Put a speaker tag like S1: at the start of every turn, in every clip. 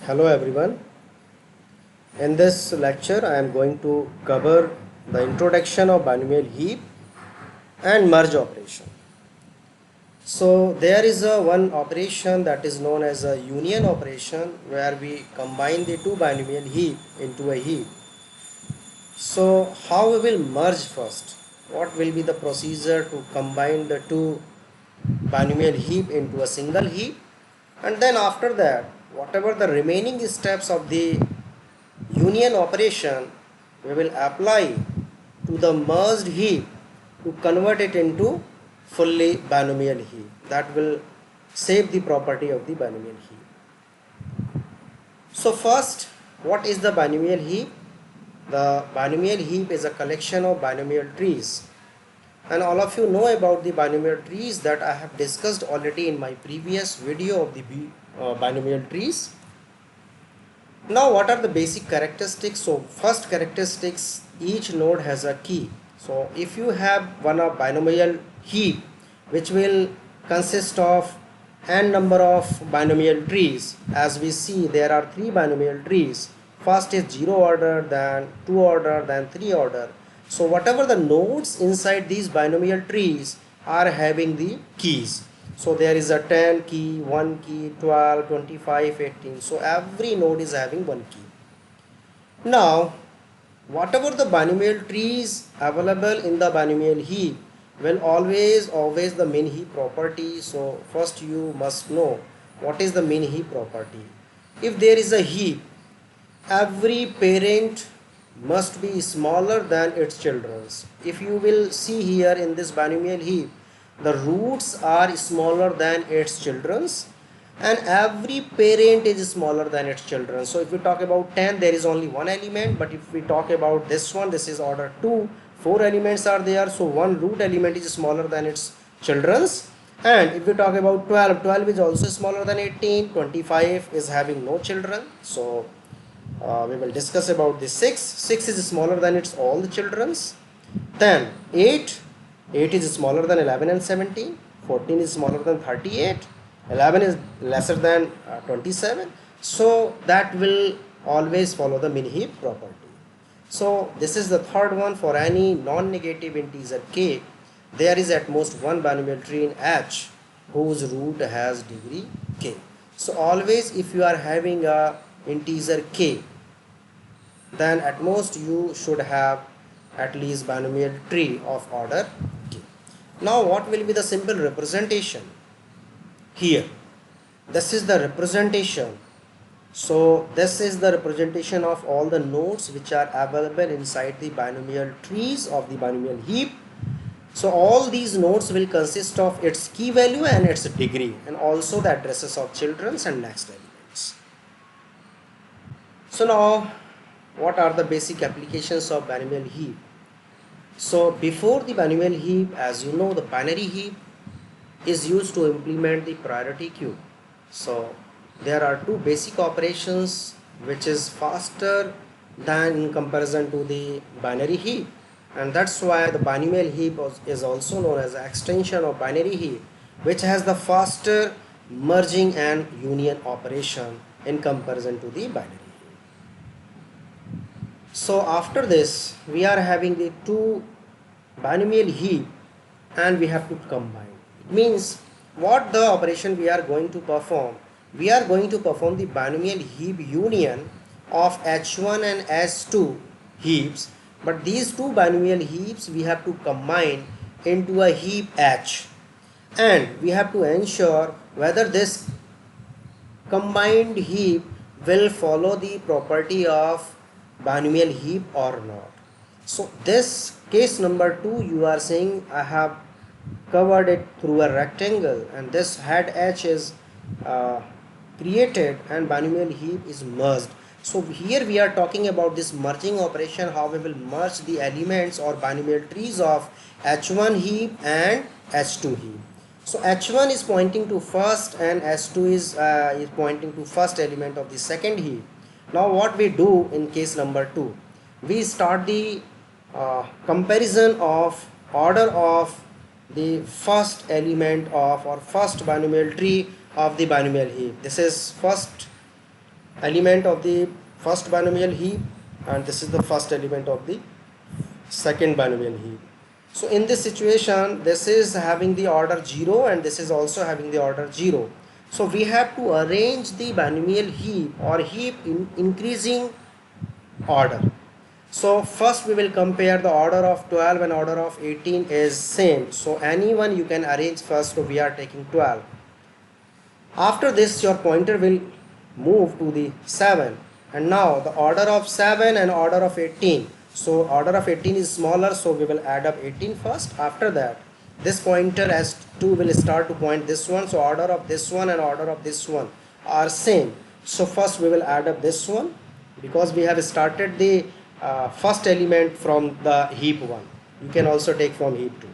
S1: Hello everyone. In this lecture I am going to cover the introduction of binomial heap and merge operation. So there is one operation that is known as a union operation where we combine the two binomial heap into a heap. So how we will merge first? What will be the procedure to combine the two binomial heap into a single heap? And then after that, whatever the remaining steps of the union operation we will apply to the merged heap to convert it into fully binomial heap. That will save the property of the binomial heap. So first, what is the binomial heap? The binomial heap is a collection of binomial trees, and all of you know about the binomial trees that I have discussed already in my previous video of the binomial trees. Now what are the basic characteristics? So first characteristics, each node has a key. So if you have one of binomial heap which will consist of n number of binomial trees, as we see there are three binomial trees. First is 0 order, then 2 order, then 3 order. So whatever the nodes inside these binomial trees are having the keys. So there is a 10 key, 1 key, 12, 25, 18. So every node is having one key. Now, whatever the binomial trees available in the binomial heap will always the min heap property. So first you must know what is the min heap property. If there is a heap, every parent must be smaller than its children. If you will see here in this binomial heap, the roots are smaller than its children's, and every parent is smaller than its children. So if we talk about 10, there is only one element, but if we talk about this one, this is order 2, 4 elements are there, so one root element is smaller than its children's. And if we talk about 12, 12 is also smaller than 18, 25 is having no children. So we will discuss about the 6. 6 is smaller than its all the children's. Then 8 is smaller than 11 and 17. 14 is smaller than 38. 11 is lesser than 27. So that will always follow the min heap property. So this is the third one. For any non-negative integer k, there is at most one binomial tree in H whose root has degree k. So always if you are having a integer k, then at most you should have at least binomial tree of order k. Now what will be the simple representation? Here, this is the representation. So this is the representation of all the nodes which are available inside the binomial trees of the binomial heap. So all these nodes will consist of its key value and its degree, and also the addresses of children's and next elements. So now, what are the basic applications of binomial heap? So before the binomial heap, as you know, the binary heap is used to implement the priority queue. So there are two basic operations which is faster than in comparison to the binary heap, and that's why the binomial heap is also known as an extension of binary heap, which has the faster merging and union operation in comparison to the binary. So after this, we are having the two binomial heap and we have to combine. It means what the operation we are going to perform? We are going to perform the binomial heap union of H1 and H2 heaps, but these two binomial heaps we have to combine into a heap H, and we have to ensure whether this combined heap will follow the property of binomial heap or not. So this case number 2, you are saying I have covered it through a rectangle, and this head H is created and binomial heap is merged. So here we are talking about this merging operation, how we will merge the elements or binomial trees of H1 heap and H2 heap. So H1 is pointing to first and H2 is pointing to first element of the second heap. Now what we do in case number 2, we start the comparison of order of the first element of or first binomial tree of the binomial heap. This is first element of the first binomial heap, and this is the first element of the second binomial heap. So in this situation, this is having the order 0 and this is also having the order 0. So we have to arrange the binomial heap or heap in increasing order. So first we will compare the order of 12 and order of 18 is same. So anyone you can arrange first, so we are taking 12. After this your pointer will move to the 7, and now the order of 7 and order of 18. So order of 18 is smaller, so we will add up 18 first. After that this pointer S2 will start to point this one, so order of this one and order of this one are same. So first we will add up this one because we have started the first element from the heap 1. You can also take from heap 2.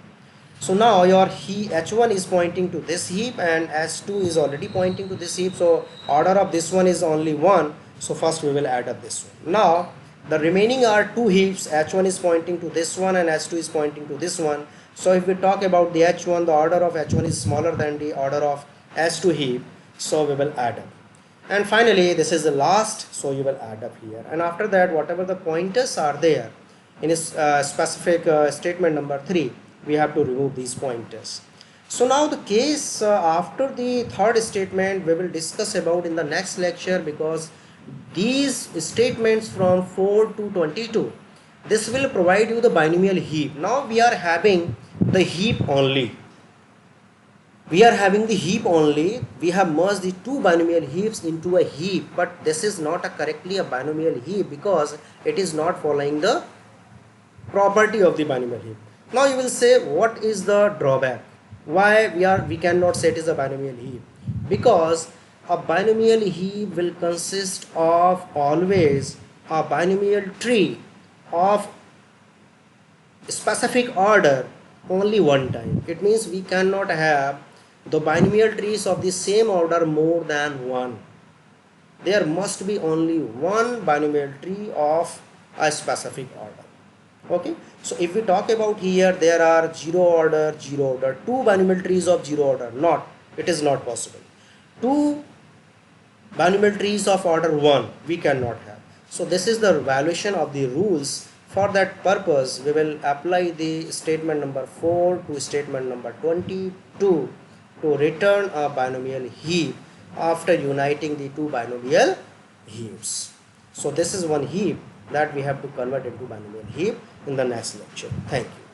S1: So now your H1 is pointing to this heap and S2 is already pointing to this heap. So order of this one is only 1. So first we will add up this one. Now the remaining are two heaps. H1 is pointing to this one and S2 is pointing to this one. So if we talk about the H1, the order of H1 is smaller than the order of S2 heap. So we will add up. And finally this is the last. So you will add up here. And after that whatever the pointers are there in a specific statement number 3, we have to remove these pointers. So now the case after the third statement we will discuss about in the next lecture, because these statements from 4 to 22, this will provide you the binomial heap. Now we are having the heap only. We are having the heap only. We have merged the two binomial heaps into a heap, but this is not correctly a binomial heap because it is not following the property of the binomial heap. Now you will say, what is the drawback? Why we cannot say it is a binomial heap? Because a binomial heap will consist of always a binomial tree of specific order only one time. It means we cannot have the binomial trees of the same order more than one. There must be only one binomial tree of a specific order. Okay, so if we talk about here, there are 0 order, 0 order, 2 binomial trees of 0 order. It is not possible. 2 binomial trees of order 1 we cannot have. So this is the evaluation of the rules. For that purpose we will apply the statement number 4 to statement number 22 to return a binomial heap after uniting the two binomial heaps. So this is one heap that we have to convert into binomial heap in the next lecture. Thank you.